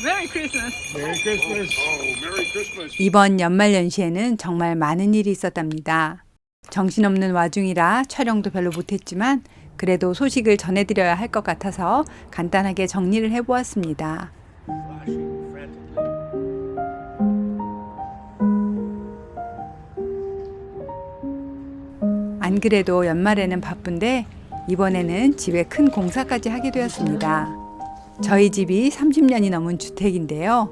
Merry Christmas. Merry Christmas. Oh, Merry Christmas. 이번 연말연시에는 정말 많은 일이 있었답니다. 정신없는 와중이라 촬영도 별로 못했지만 그래도 소식을 전해드려야 할 것 같아서 간단하게 정리를 해보았습니다. 안 그래도 연말에는 바쁜데 이번에는 집에 큰 공사까지 하게 되었습니다. 저희 집이 30년이 넘은 주택인데요.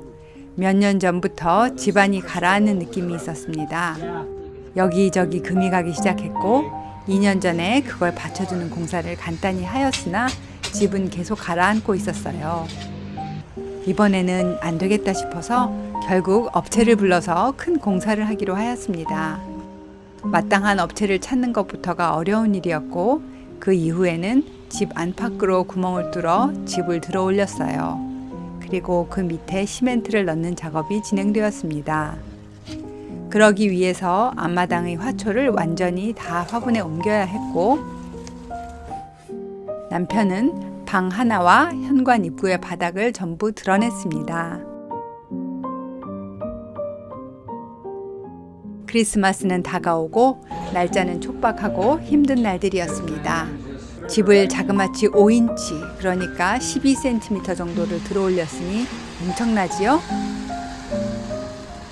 몇 년 전부터 집안이 가라앉는 느낌이 있었습니다. 여기저기 금이 가기 시작했고 2년 전에 그걸 받쳐주는 공사를 간단히 하였으나 집은 계속 가라앉고 있었어요. 이번에는 안 되겠다 싶어서 결국 업체를 불러서 큰 공사를 하기로 하였습니다. 마땅한 업체를 찾는 것부터가 어려운 일이었고 그 이후에는 집 안팎으로 구멍을 뚫어 집을 들어 올렸어요. 그리고 그 밑에 시멘트를 넣는 작업이 진행되었습니다. 그러기 위해서 앞마당의 화초를 완전히 다 화분에 옮겨야 했고 남편은 방 하나와 현관 입구의 바닥을 전부 드러냈습니다. 크리스마스는 다가오고 날짜는 촉박하고 힘든 날들이었습니다. 집을 자그마치 5인치, 그러니까 12cm 정도를 들어 올렸으니 엄청나지요?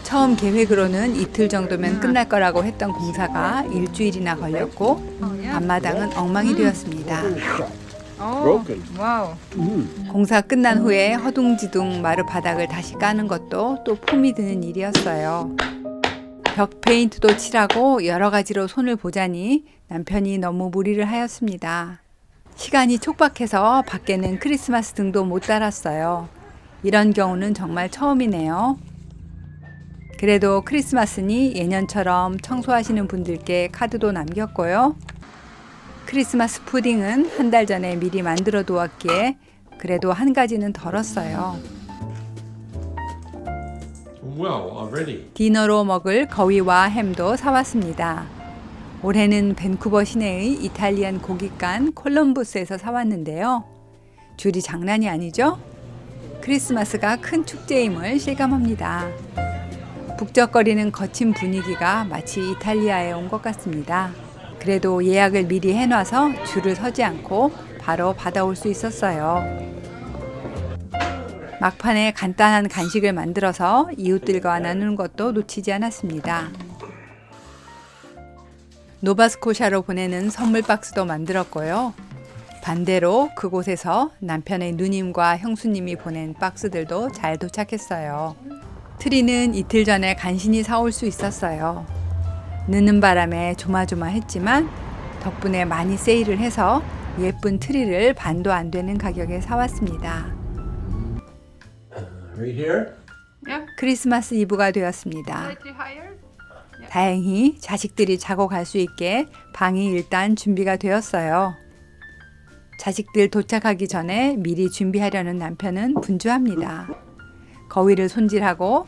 처음 계획으로는 이틀 정도면 끝날 거라고 했던 공사가 일주일이나 걸렸고 앞마당은 엉망이 되었습니다. Broken. 와우. 공사 끝난 후에 허둥지둥 마루 바닥을 다시 까는 것도 또 품이 드는 일이었어요. 벽 페인트도 칠하고 여러 가지로 손을 보자니 남편이 너무 무리를 하였습니다. 시간이 촉박해서 밖에는 크리스마스 등도 못 달았어요. 이런 경우는 정말 처음이네요. 그래도 크리스마스니 예년처럼 청소하시는 분들께 카드도 남겼고요. 크리스마스 푸딩은 한 달 전에 미리 만들어 두었기에 그래도 한 가지는 덜었어요. Well, already. 디너로 먹을 거위와 햄도 사왔습니다. 올해는 밴쿠버 시내의 이탈리안 고깃간 콜럼부스에서 사왔는데요. 줄이 장난이 아니죠? 크리스마스가 큰 축제임을 실감합니다. 북적거리는 거친 분위기가 마치 이탈리아에 온 것 같습니다. 그래도 예약을 미리 해놔서 줄을 서지 않고 바로 받아올 수 있었어요. 막판에 간단한 간식을 만들어서 이웃들과 나누는 것도 놓치지 않았습니다. 노바스코샤로 보내는 선물 박스도 만들었고요. 반대로 그곳에서 남편의 누님과 형수님이 보낸 박스들도 잘 도착했어요. 트리는 이틀 전에 간신히 사올 수 있었어요. 늦는 바람에 조마조마했지만 덕분에 많이 세일을 해서 예쁜 트리를 반도 안 되는 가격에 사왔습니다. Right here? 크리스마스 이브가 되었습니다. 다행히 자식들이 자고 갈 수 있게 방이 일단 준비가 되었어요. 자식들 도착하기 전에 미리 준비하려는 남편은 분주합니다. 거위를 손질하고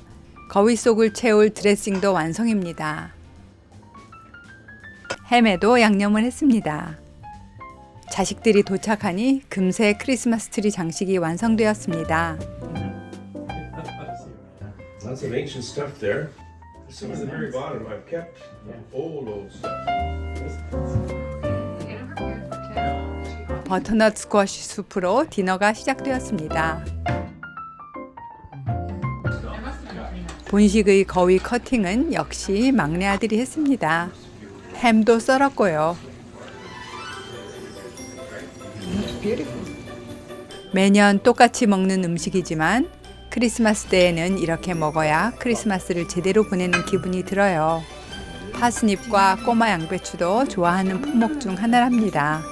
거위 속을 채울 드레싱도 완성입니다. 햄에도 양념을 했습니다. 자식들이 도착하니 금세 크리스마스 트리 장식이 완성되었습니다. Lots of ancient stuff there. Some at the very bottom I've kept old stuff. 버터넛 스쿼시 수프로 디너가 시작되었습니다. 본식의 거위 커팅은 역시 막내 아들이 했습니다. 햄도 썰었고요. 매년 똑같이 먹는 음식이지만 크리스마스 때에는 이렇게 먹어야 크리스마스를 제대로 보내는 기분이 들어요. 파스닙과 꼬마 양배추도 좋아하는 품목 중 하나랍니다.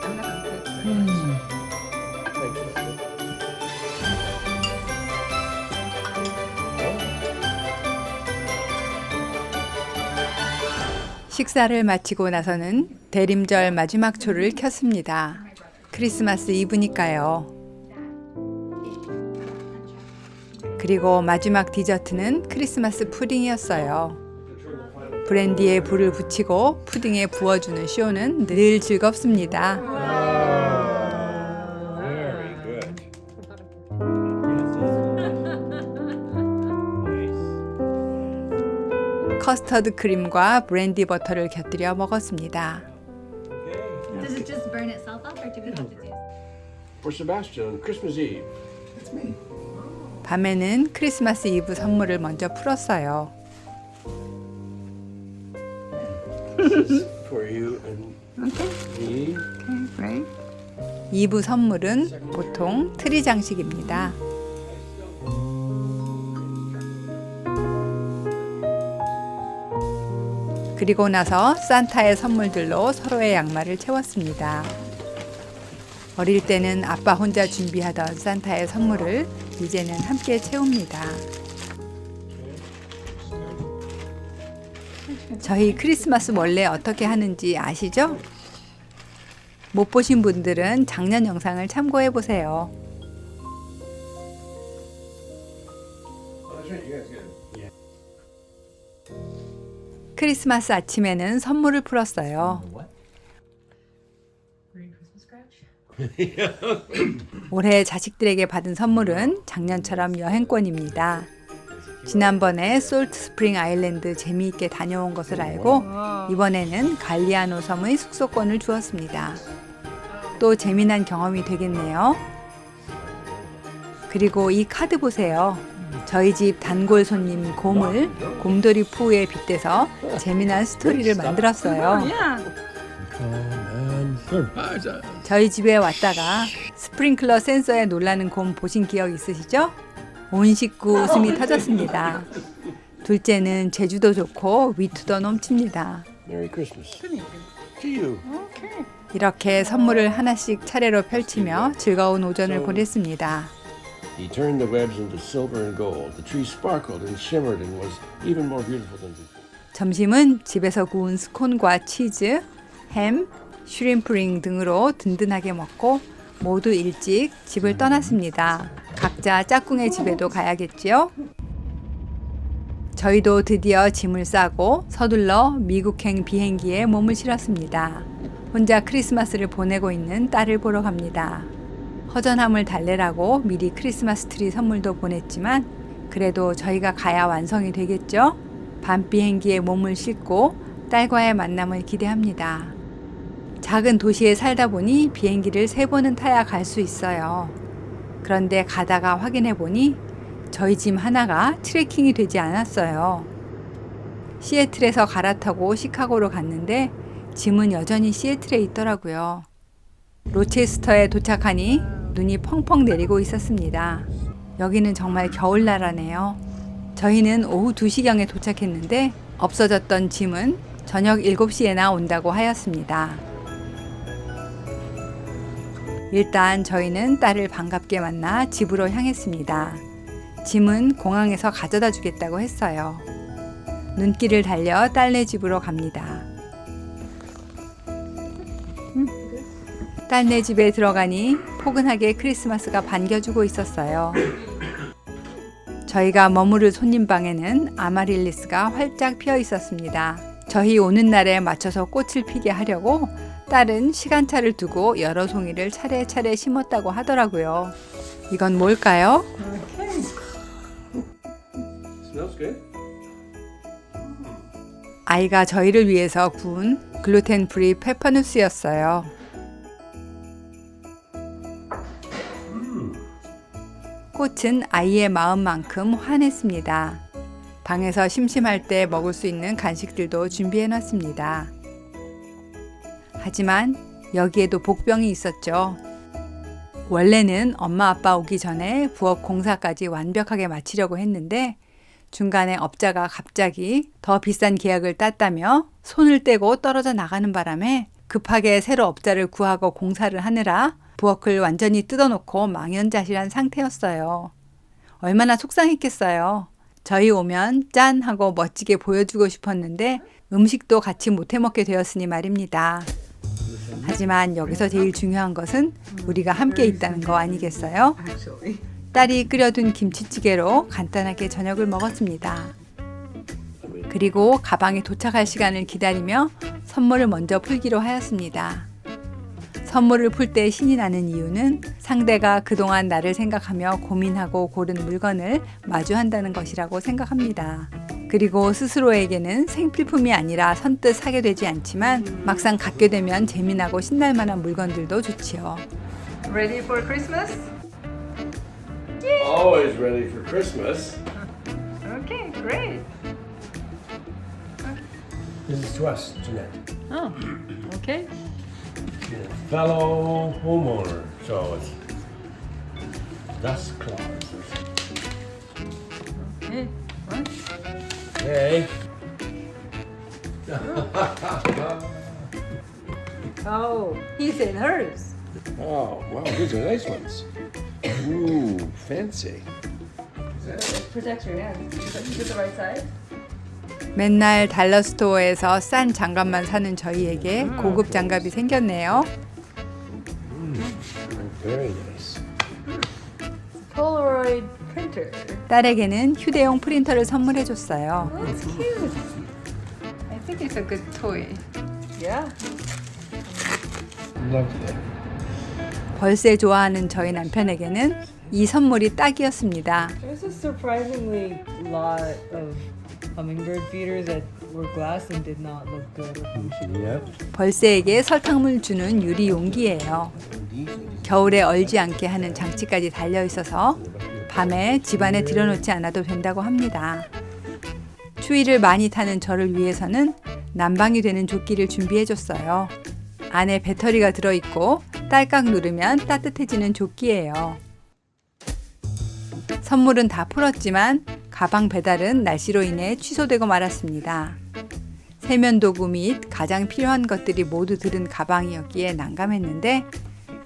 식사를 마치고 나서는 대림절 마지막 초를 켰습니다. 크리스마스 이브니까요. 그리고 마지막 디저트는 크리스마스 푸딩이었어요. 브랜디에 불을 붙이고 푸딩에 부어주는 쇼는 늘 즐겁습니다. Very good. 커스터드 크림과 브랜디 버터를 곁들여 먹었습니다. Okay. Does it just burn itself up, or do we have to do? For Sebastian, Christmas Eve. 밤에는 크리스마스 이브 선물을 먼저 풀었어요. For you and me. 이브 선물은 보통 트리 장식입니다. 그리고 나서 산타의 선물들로 서로의 양말을 채웠습니다. 어릴 때는 아빠 혼자 준비하던 산타의 선물을 이제는 함께 채웁니다. 저희 크리스마스 원래 어떻게 하는지 아시죠? 못 보신 분들은 작년 영상을 참고해 보세요. Oh, that's right. You guys good. 크리스마스 아침에는 선물을 풀었어요. Green Christmas scratch? 올해 자식들에게 받은 선물은 작년처럼 여행권입니다. 지난번에 솔트 스프링 아일랜드 재미있게 다녀온 것을 알고 이번에는 갈리아노 섬의 숙소권을 주었습니다. 또 재미난 경험이 되겠네요. 그리고 이 카드 보세요. 저희 집 단골 손님 곰을 곰돌이 푸우에 빗대서 재미난 스토리를 만들었어요. 저희 집에 왔다가 스프링클러 센서에 놀라는 곰 보신 기억 있으시죠? 온 식구 웃음이 터졌습니다. 둘째는 제주도 좋고 위트도 넘칩니다. Merry Christmas. To you. 이렇게 선물을 하나씩 차례로 펼치며 즐거운 오전을 보냈습니다. He turned the webs into silver and gold. The tree sparkled and shimmered and was even more beautiful than before. 점심은 집에서 구운 스콘과 치즈, 햄, 슈림프링 등으로 든든하게 먹고 모두 일찍 집을 떠났습니다. 각자 짝꿍의 집에도 가야겠지요? 저희도 드디어 짐을 싸고 서둘러 미국행 비행기에 몸을 실었습니다. 혼자 크리스마스를 보내고 있는 딸을 보러 갑니다. 허전함을 달래라고 미리 크리스마스 트리 선물도 보냈지만 그래도 저희가 가야 완성이 되겠죠? 밤 비행기에 몸을 싣고 딸과의 만남을 기대합니다. 작은 도시에 살다 보니 비행기를 3번은 타야 갈 수 있어요. 그런데 가다가 확인해 보니 저희 짐 하나가 트래킹이 되지 않았어요. 시애틀에서 갈아타고 시카고로 갔는데 짐은 여전히 시애틀에 있더라고요. 로체스터에 도착하니 눈이 펑펑 내리고 있었습니다. 여기는 정말 겨울나라네요. 저희는 오후 2시경에 도착했는데 없어졌던 짐은 저녁 7시에나 온다고 하였습니다. 일단 저희는 딸을 반갑게 만나 집으로 향했습니다. 짐은 공항에서 가져다 주겠다고 했어요. 눈길을 달려 딸네 집으로 갑니다. 딸네 집에 들어가니 포근하게 크리스마스가 반겨주고 있었어요. 저희가 머무를 손님방에는 아마릴리스가 활짝 피어 있었습니다. 저희 오는 날에 맞춰서 꽃을 피게 하려고 딸은 시간차를 두고 여러 송이를 차례차례 심었다고 하더라고요. 이건 뭘까요? Smells good. 아이가 저희를 위해서 구운 글루텐 프리 페퍼누스였어요. 꽃은 아이의 마음만큼 환했습니다. 방에서 심심할 때 먹을 수 있는 간식들도 준비해놨습니다. 하지만 여기에도 복병이 있었죠. 원래는 엄마 아빠 오기 전에 부엌 공사까지 완벽하게 마치려고 했는데 중간에 업자가 갑자기 더 비싼 계약을 땄다며 손을 떼고 떨어져 나가는 바람에 급하게 새로 업자를 구하고 공사를 하느라 부엌을 완전히 뜯어놓고 망연자실한 상태였어요. 얼마나 속상했겠어요. 저희 오면 짠 하고 멋지게 보여주고 싶었는데 음식도 같이 못 해먹게 되었으니 말입니다. 하지만 여기서 제일 중요한 것은 우리가 함께 있다는 거 아니겠어요? 딸이 끓여둔 김치찌개로 간단하게 저녁을 먹었습니다. 그리고 가방에 도착할 시간을 기다리며 선물을 먼저 풀기로 하였습니다. 선물을 풀 때 신이 나는 이유는 상대가 그동안 나를 생각하며 고민하고 고른 물건을 마주한다는 것이라고 생각합니다. 그리고 스스로에게는 생필품이 아니라 선뜻 사게 되지 않지만 막상 갖게 되면 재미나고 신날 만한 물건들도 좋지요. Ready for Christmas? Always ready for Christmas. Okay, great. This is to us, Jeanette. Oh, okay. Fellow homeowner, so it's dust clause. Hey, what? Hey. Oh, his and hers. Oh, wow, these are nice ones. Ooh, fancy. Protect your hands. Is it the right side? 맨날 달러 스토어에서 싼 장갑만 사는 저희에게 고급 장갑이 생겼네요. Very nice. Polaroid printer. 딸에게는 휴대용 프린터를 선물해줬어요. That's cute. I think it's a good toy. Yeah. Lovely. 벌새 좋아하는 저희 남편에게는 이 선물이 딱이었습니다. There's a surprisingly lot of hummingbird feeders that were glass and did not look good. Yep. 벌새에게 설탕물 주는 유리 용기예요. 겨울에 얼지 않게 하는 장치까지 달려 있어서 밤에 집안에 들여놓지 않아도 된다고 합니다. 추위를 많이 타는 저를 위해서는 난방이 되는 조끼를 준비해줬어요. 안에 배터리가 들어있고 딸깍 누르면 따뜻해지는 조끼예요. 선물은 다 풀었지만 가방 배달은 날씨로 인해 취소되고 말았습니다. 세면도구 및 가장 필요한 것들이 모두 들은 가방이었기에 난감했는데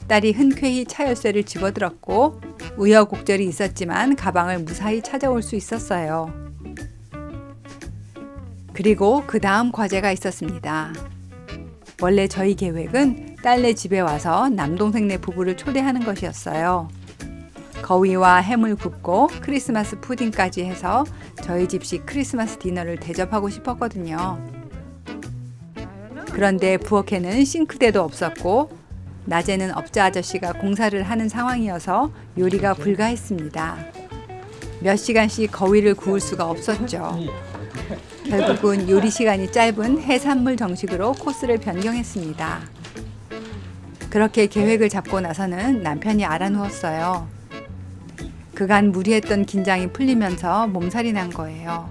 딸이 흔쾌히 차 열쇠를 집어들었고 우여곡절이 있었지만 가방을 무사히 찾아올 수 있었어요. 그리고 그 다음 과제가 있었습니다. 원래 저희 계획은 딸네 집에 와서 남동생네 부부를 초대하는 것이었어요. 거위와 햄을 굽고 크리스마스 푸딩까지 해서 저희 집식 크리스마스 디너를 대접하고 싶었거든요. 그런데 부엌에는 싱크대도 없었고 낮에는 업자 아저씨가 공사를 하는 상황이어서 요리가 불가했습니다. 몇 시간씩 거위를 구울 수가 없었죠. 결국은 요리 시간이 짧은 해산물 정식으로 코스를 변경했습니다. 그렇게 계획을 잡고 나서는 남편이 알아누웠어요. 그간 무리했던 긴장이 풀리면서 몸살이 난 거예요.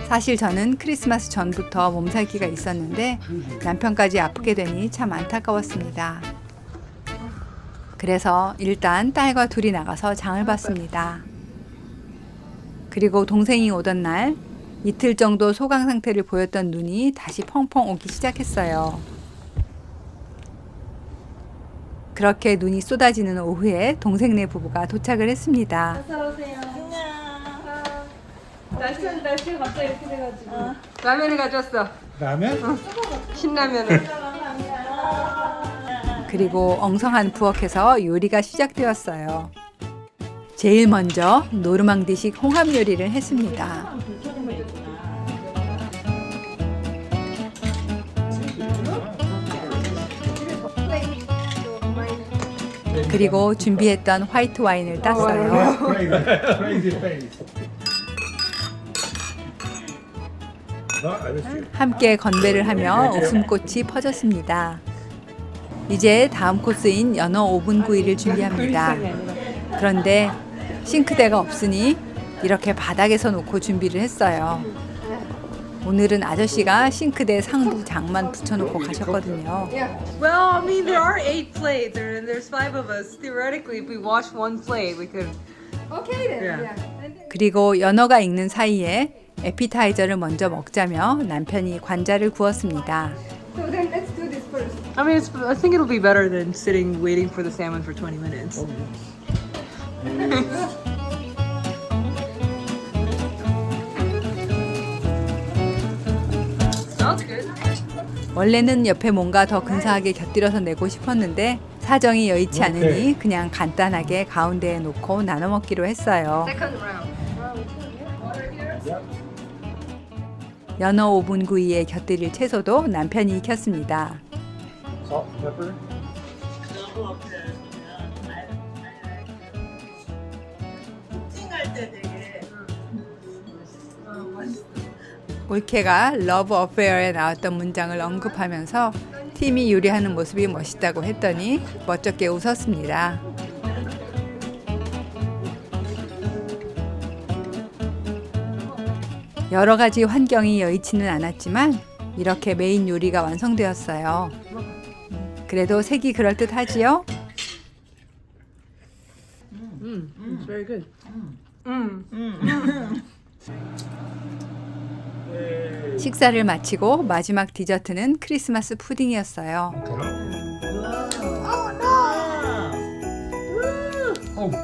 사실 저는 크리스마스 전부터 몸살기가 있었는데 남편까지 아프게 되니 참 안타까웠습니다. 그래서 일단 딸과 둘이 나가서 장을 봤습니다. 그리고 동생이 오던 날 이틀 정도 소강 상태를 보였던 눈이 다시 펑펑 오기 시작했어요. 그렇게 눈이 쏟아지는 오후에 동생네 부부가 도착을 했습니다. 날씨가 갑자기 이렇게 돼가지고. 라면을 가져왔어. 라면? 신라면을. 그리고 엉성한 부엌에서 요리가 시작되었어요. 제일 먼저 노르망디식 홍합 요리를 했습니다. 그리고 준비했던 화이트 와인을 땄어요. Crazy face. No, I missed you. 함께 건배를 하며 웃음꽃이 퍼졌습니다. 이제 다음 코스인 연어 오븐 구이를 준비합니다. 그런데 싱크대가 없으니 이렇게 바닥에서 놓고 준비를 했어요. 오늘은 아저씨가 싱크대 상부 장만 붙여놓고 가셨거든요. Well, I mean, there are 8 plates, and there's 5 of us. Theoretically, if we wash one plate, we could. Okay then. Yeah. 그리고 연어가 익는 사이에 에피타이저를 먼저 먹자며 남편이 관자를 구웠습니다. So then let's do this first. I mean, I think it'll be better than sitting waiting for the salmon for 20 minutes. Sounds good. 원래는 옆에 뭔가 더 근사하게 곁들여서 내고 싶었는데 사정이 여의치 않으니 그냥 간단하게 가운데에 놓고 나눠 먹기로 했어요. Second round. 연어 오븐 구이에 곁들일 채소도 남편이 익혔습니다. Salt and pepper. 찡할 때 되게 맛있어. 올케가 러브 어페어에 나왔던 문장을 언급하면서 팀이 요리하는 모습이 멋있다고 했더니 멋쩍게 웃었습니다. 여러 가지 환경이 여의치는 않았지만 이렇게 메인 요리가 완성되었어요. 그래도 색이 그럴듯하지요? It's very good. 식사를 마치고 마지막 디저트는 크리스마스 푸딩이었어요.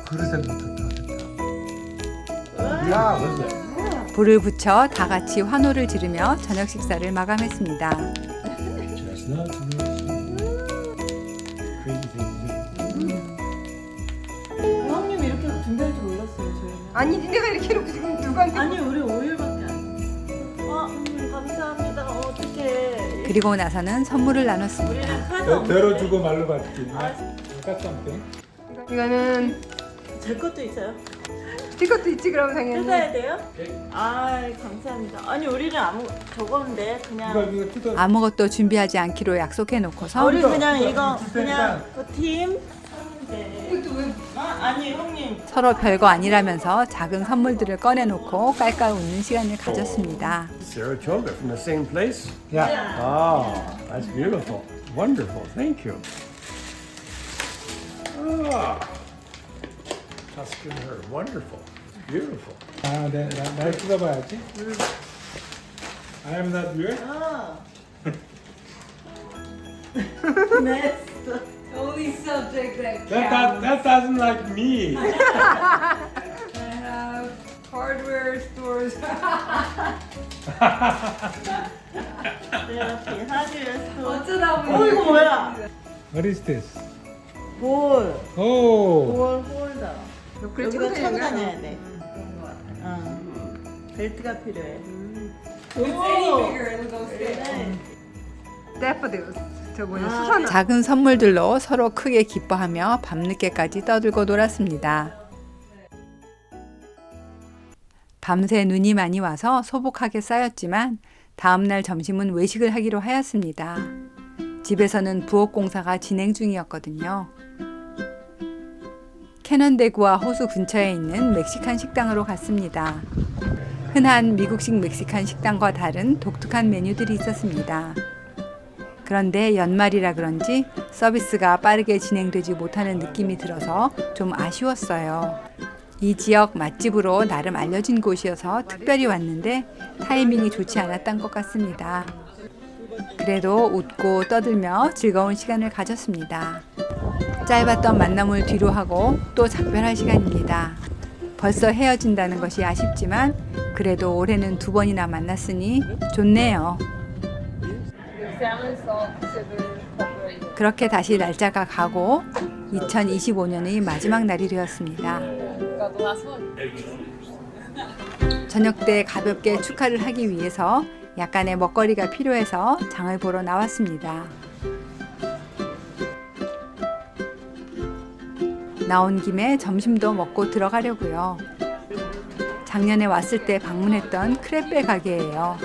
그릇에 붙었다. 야, 그래. 불을 붙여 다 같이 환호를 지르며 저녁 식사를 마감했습니다. Chestnuts, crazy things 형님 이렇게 등갈비 올랐어요 저희는. 아니 내가 이렇게 해놓고 지금 누가 아니 우리 5일밖에 안. 감사합니다. 어떡해. 그리고 나서는 선물을 나눴습니다. 우리는 카드 to. 없는데. 들어주고 말로 받기. Got something. 이거는 제 것도 있어요. 이것도 있지 그럼 당연히. 뜯어야 돼요? 아 감사합니다. 아니 우리는 아무 저건데 그냥 이거 뜯어. 아무것도 준비하지 않기로 약속해 놓고서 우리 그냥 뜯어. 이거 뜯어. 그냥 그 팀. 네. 아니 형님. 서로 별거 아니라면서 작은 선물들을 꺼내놓고 깔깔 웃는 시간을 가졌습니다. Saratoga from the same place? Yeah. Oh, that's beautiful. Wonderful. Thank you. Ah, Tuscan herb. Wonderful. Beautiful. 아, 날 뜯어봐야지. I am not weird. 네. Only subject that That doesn't like me. I have hardware stores. 이렇게 하드에서. 어쩌다 보니. 이거 뭐야? What is this? 볼. Oh. 볼 홀더. 그래 여기다 찍어서 차고 얘기하고. 다녀야 돼. 벨트가 필요해. It's any bigger, it'll go stale. Daffodils. 저 뭐냐 수산. 작은 선물들로 서로 크게 기뻐하며 밤늦게까지 떠들고 놀았습니다. 밤새 눈이 많이 와서 소복하게 쌓였지만 다음날 점심은 외식을 하기로 하였습니다. 집에서는 부엌 공사가 진행 중이었거든요. 캐넌대구와 호수 근처에 있는 멕시칸 식당으로 갔습니다. 흔한 미국식 멕시칸 식당과 다른 독특한 메뉴들이 있었습니다. 그런데 연말이라 그런지 서비스가 빠르게 진행되지 못하는 느낌이 들어서 좀 아쉬웠어요. 이 지역 맛집으로 나름 알려진 곳이어서 특별히 왔는데 타이밍이 좋지 않았던 것 같습니다. 그래도 웃고 떠들며 즐거운 시간을 가졌습니다. 짧았던 만남을 뒤로 하고 또 작별할 시간입니다. 벌써 헤어진다는 것이 아쉽지만 그래도 올해는 2번이나 만났으니 좋네요. 그렇게 다시 날짜가 가고 2025년의 마지막 날이 되었습니다. 저녁 때 가볍게 축하를 하기 위해서 약간의 먹거리가 필요해서 장을 보러 나왔습니다. 나온 김에 점심도 먹고 들어가려고요. 작년에 왔을 때 방문했던 크레페 가게예요.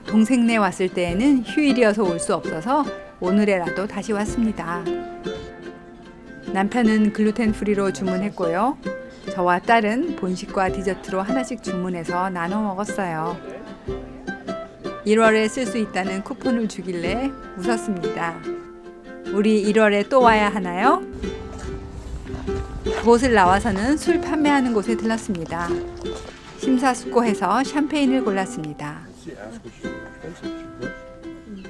동생네 왔을 때에는 휴일이어서 올 수 없어서 오늘에라도 다시 왔습니다. 남편은 글루텐 프리로 주문했고요. 저와 딸은 본식과 디저트로 하나씩 주문해서 나눠 먹었어요. 1월에 쓸 수 있다는 쿠폰을 주길래 웃었습니다. 우리 1월에 또 와야 하나요? 그곳을 나와서는 술 판매하는 곳에 들렀습니다. 심사숙고해서 샴페인을 골랐습니다. She asked what she was expensive. She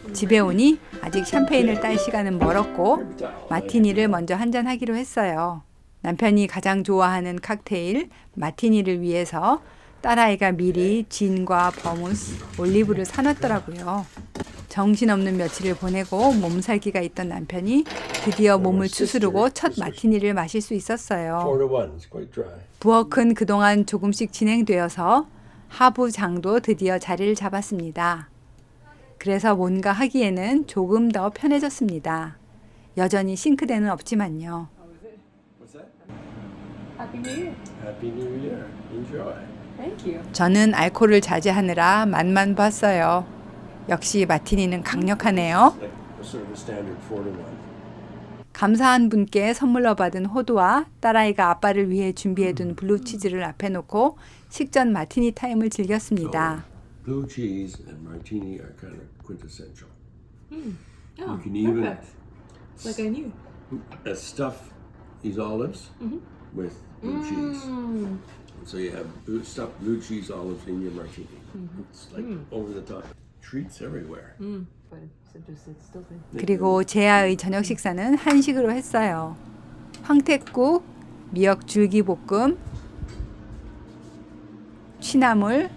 was. 집에 오니 아직 샴페인을 딸 시간은 멀었고 마티니를 먼저 한잔하기로 했어요. 남편이 가장 좋아하는 칵테일 마티니를 위해서 딸아이가 미리 진과 버무스, 올리브를 사놨더라고요. 정신없는 며칠을 보내고 몸살기가 있던 남편이 드디어 몸을 추스르고 첫 마티니를 마실 수 있었어요. 4-1. It's quite dry. 부엌은 그동안 조금씩 진행되어서 하부장도 드디어 자리를 잡았습니다. 그래서 뭔가 하기에는 조금 더 편해졌습니다. 여전히 싱크대는 없지만요. What's that? Happy New Year. Happy New Year. Enjoy. Thank Thank you. 저는 알코올을 자제하느라 맛만 봤어요. 역시 마티니는 강력하네요. Like a sort of a standard 4-to-1. 감사한 분께 선물로 받은 호두와 딸아이가 아빠를 위해 준비해둔 블루치즈를 앞에 놓고 식전 마티니 타임을 즐겼습니다. Blue cheese and martini are kind of quintessential. Oh, You can even perfect. Like I knew. stuff these olives with blue cheese. So you have stuffed blue cheese olives in your martini. It's like over the top. Treats everywhere. But it's stupid. 그리고 제아의 저녁 식사는 한식으로 했어요. 황태국, 미역 줄기볶음, 취나물,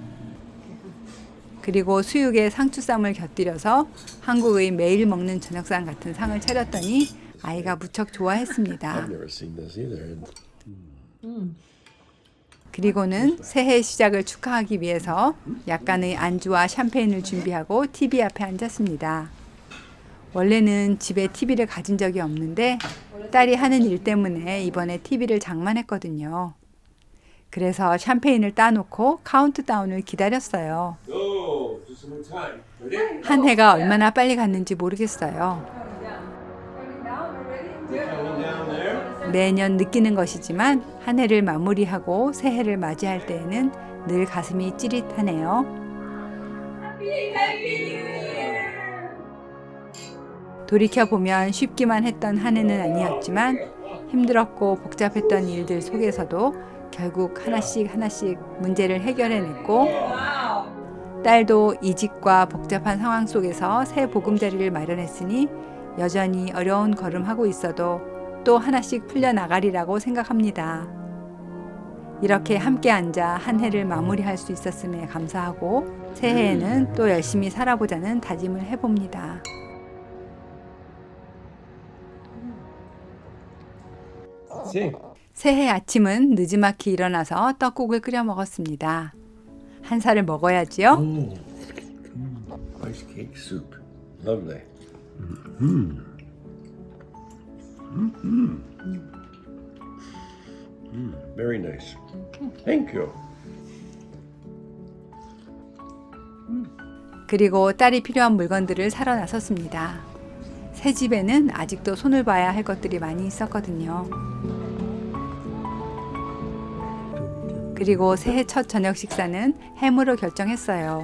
그리고 수육에 상추쌈을 곁들여서 한국의 매일 먹는 저녁상 같은 상을 차렸더니 아이가 무척 좋아했습니다. I've never seen this either. 그리고는 새해 시작을 축하하기 위해서 약간의 안주와 샴페인을 준비하고 TV 앞에 앉았습니다. 원래는 집에 TV를 가진 적이 없는데 딸이 하는 일 때문에 이번에 TV를 장만했거든요. 그래서 샴페인을 따놓고 카운트다운을 기다렸어요. Go! Just some more time. Ready? 한 해가 얼마나 빨리 갔는지 모르겠어요. Counting down there. 매년 느끼는 것이지만 한 해를 마무리하고 새해를 맞이할 때에는 늘 가슴이 찌릿하네요. 돌이켜보면 쉽기만 했던 한 해는 아니었지만 힘들었고 복잡했던 일들 속에서도 결국 하나씩 하나씩 문제를 해결해냈고 딸도 이직과 복잡한 상황 속에서 새 보금자리를 마련했으니 여전히 어려운 걸음하고 있어도 또 하나씩 풀려나가리라고 생각합니다. 이렇게 함께 앉아 한 해를 마무리할 수 있었음에 감사하고 새해에는 또 열심히 살아보자는 다짐을 해봅니다. See. 새해 아침은 느지막이 일어나서 떡국을 끓여 먹었습니다. 한 살을 먹어야지요. Rice cake soup. Lovely. Very nice. Thank you. 그리고 딸이 필요한 물건들을 사러 나섰습니다. 새 집에는 아직도 손을 봐야 할 것들이 많이 있었거든요. 그리고 새해 첫 저녁 식사는 햄으로 결정했어요.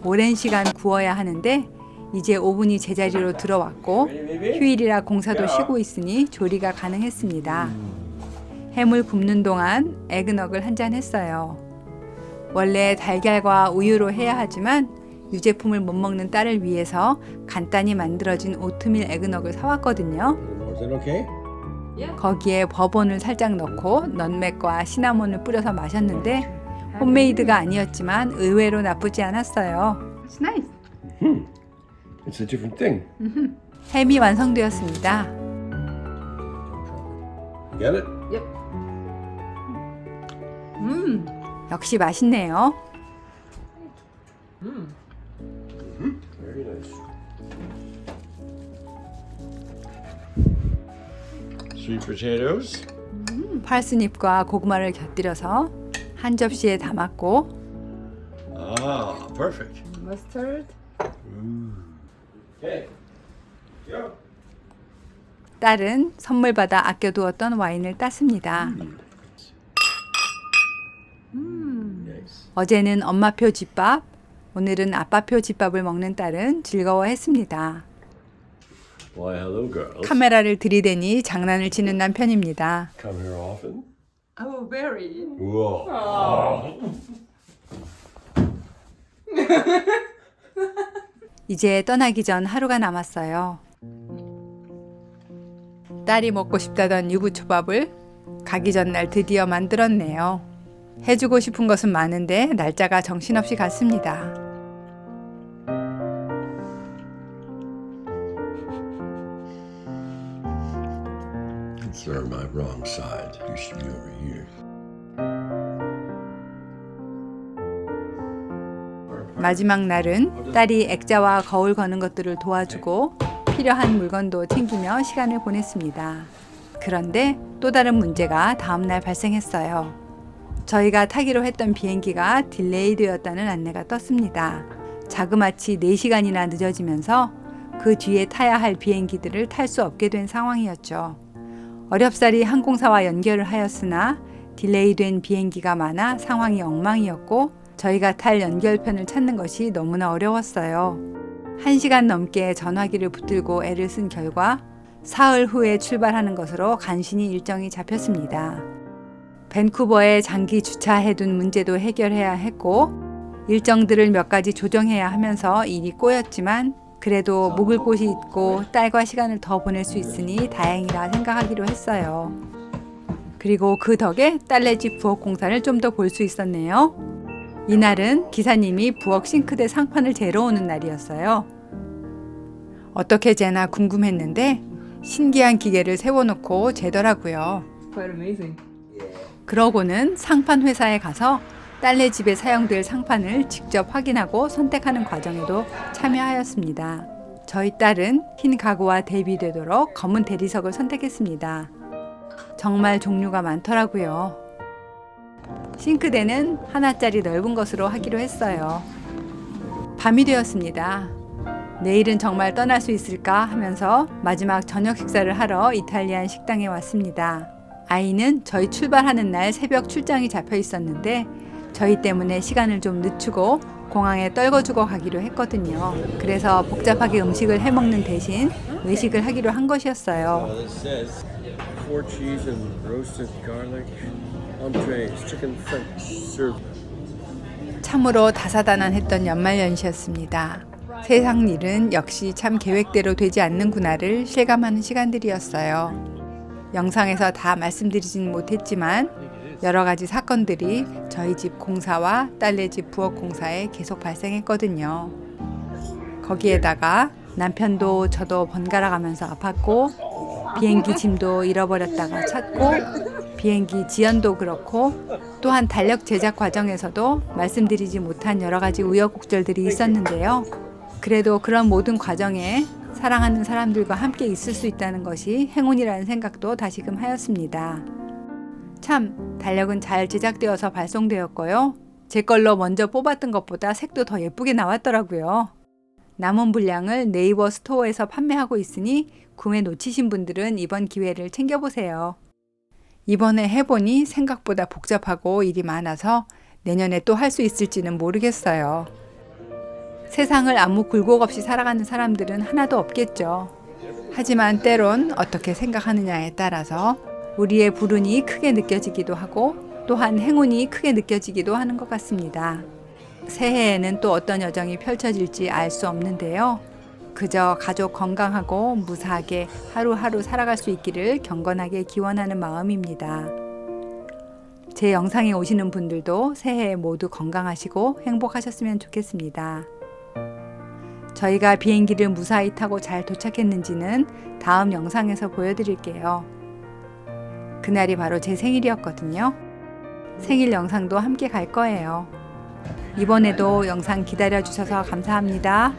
오랜 시간 구워야 하는데 이제 오븐이 제자리로 들어왔고 휴일이라 공사도 쉬고 있으니 조리가 가능했습니다. 햄을 굽는 동안 에그넉을 한잔 했어요. 원래 달걀과 우유로 해야 하지만 유제품을 못 먹는 딸을 위해서 간단히 만들어진 오트밀 에그넉을 사왔거든요. Is that okay? 거기에 버번을 살짝 넣고 넛맥과 시나몬을 뿌려서 마셨는데 홈메이드가 아니었지만 의외로 나쁘지 않았어요. It's nice. It's a different thing. 햄이 완성되었습니다. You get it? 역시 맛있네요. Very nice. Sweet potatoes. 파스닙과 고구마를 곁들여서 한 접시에 담았고 Ah, perfect. Mustard. Okay. Go. 딸은 선물 받아 아껴두었던 와인을 땄습니다. Nice. 어제는 엄마표 집밥, 오늘은 아빠표 집밥을 먹는 딸은 즐거워했습니다. Why, hello, girls. 카메라를 들이대니 장난을 치는 남편입니다. Come here often? Oh, very. Whoa. 이제 떠나기 전 하루가 남았어요. 딸이 먹고 싶다던 유부초밥을 가기 전날 드디어 만들었네요. 해주고 싶은 것은 많은데 날짜가 정신없이 갔습니다. They're on my wrong side. You should be over here. 마지막 날은 딸이 액자와 거울 거는 것들을 도와주고 필요한 물건도 챙기며 시간을 보냈습니다. 그런데 또 다른 문제가 다음 날 발생했어요. 저희가 타기로 했던 비행기가 딜레이 되었다는 안내가 떴습니다. 자그마치 4시간이나 늦어지면서 그 뒤에 타야 할 비행기들을 탈 수 없게 된 상황이었죠. 어렵사리 항공사와 연결을 하였으나 딜레이 된 비행기가 많아 상황이 엉망이었고 저희가 탈 연결편을 찾는 것이 너무나 어려웠어요. 1시간 넘게 전화기를 붙들고 애를 쓴 결과 사흘 후에 출발하는 것으로 간신히 일정이 잡혔습니다. 밴쿠버에 장기 주차해둔 문제도 해결해야 했고 일정들을 몇 가지 조정해야 하면서 일이 꼬였지만 그래도 묵을 곳이 있고 딸과 시간을 더 보낼 수 있으니 다행이라 생각하기로 했어요. 그리고 그 덕에 딸네 집 부엌 공사를 좀 더 볼 수 있었네요. 이날은 기사님이 부엌 싱크대 상판을 재러 오는 날이었어요. 어떻게 재나 궁금했는데 신기한 기계를 세워놓고 재더라고요. Quite amazing. 그러고는 상판 회사에 가서 딸네 집에 사용될 상판을 직접 확인하고 선택하는 과정에도 참여하였습니다. 저희 딸은 흰 가구와 대비되도록 검은 대리석을 선택했습니다. 정말 종류가 많더라고요. 싱크대는 하나짜리 넓은 것으로 하기로 했어요. 밤이 되었습니다. 내일은 정말 떠날 수 있을까 하면서 마지막 저녁 식사를 하러 이탈리안 식당에 왔습니다. 아이는 저희 출발하는 날 새벽 출장이 잡혀 있었는데 저희 때문에 시간을 좀 늦추고 공항에 떨궈주고 가기로 했거든요. 그래서 복잡하게 음식을 해먹는 대신 외식을 하기로 한 것이었어요. This says 4 cheese and roasted garlic entrees, chicken French served. 참으로 다사다난했던 연말연시였습니다. 세상 일은 역시 참 계획대로 되지 않는구나를 실감하는 시간들이었어요. 영상에서 다 말씀드리진 못했지만 여러 가지 사건들이 저희 집 공사와 딸네 집 부엌 공사에 계속 발생했거든요. 거기에다가 남편도 저도 번갈아 가면서 아팠고 비행기 짐도 잃어버렸다가 찾고 비행기 지연도 그렇고 또한 달력 제작 과정에서도 말씀드리지 못한 여러 가지 우여곡절들이 있었는데요. 그래도 그런 모든 과정에 사랑하는 사람들과 함께 있을 수 있다는 것이 행운이라는 생각도 다시금 하였습니다. 참, 달력은 잘 제작되어서 발송되었고요. 제 걸로 먼저 뽑았던 것보다 색도 더 예쁘게 나왔더라고요. 남은 분량을 네이버 스토어에서 판매하고 있으니 구매 놓치신 분들은 이번 기회를 챙겨보세요. 이번에 해보니 생각보다 복잡하고 일이 많아서 내년에 또 할 수 있을지는 모르겠어요. 세상을 아무 굴곡 없이 살아가는 사람들은 하나도 없겠죠. 하지만 때론 어떻게 생각하느냐에 따라서 우리의 불운이 크게 느껴지기도 하고 또한 행운이 크게 느껴지기도 하는 것 같습니다. 새해에는 또 어떤 여정이 펼쳐질지 알 수 없는데요. 그저 가족 건강하고 무사하게 하루하루 살아갈 수 있기를 경건하게 기원하는 마음입니다. 제 영상에 오시는 분들도 새해에 모두 건강하시고 행복하셨으면 좋겠습니다. 저희가 비행기를 무사히 타고 잘 도착했는지는 다음 영상에서 보여드릴게요. 그날이 바로 제 생일이었거든요. 생일 영상도 함께 갈 거예요. 이번에도 영상 기다려주셔서 감사합니다.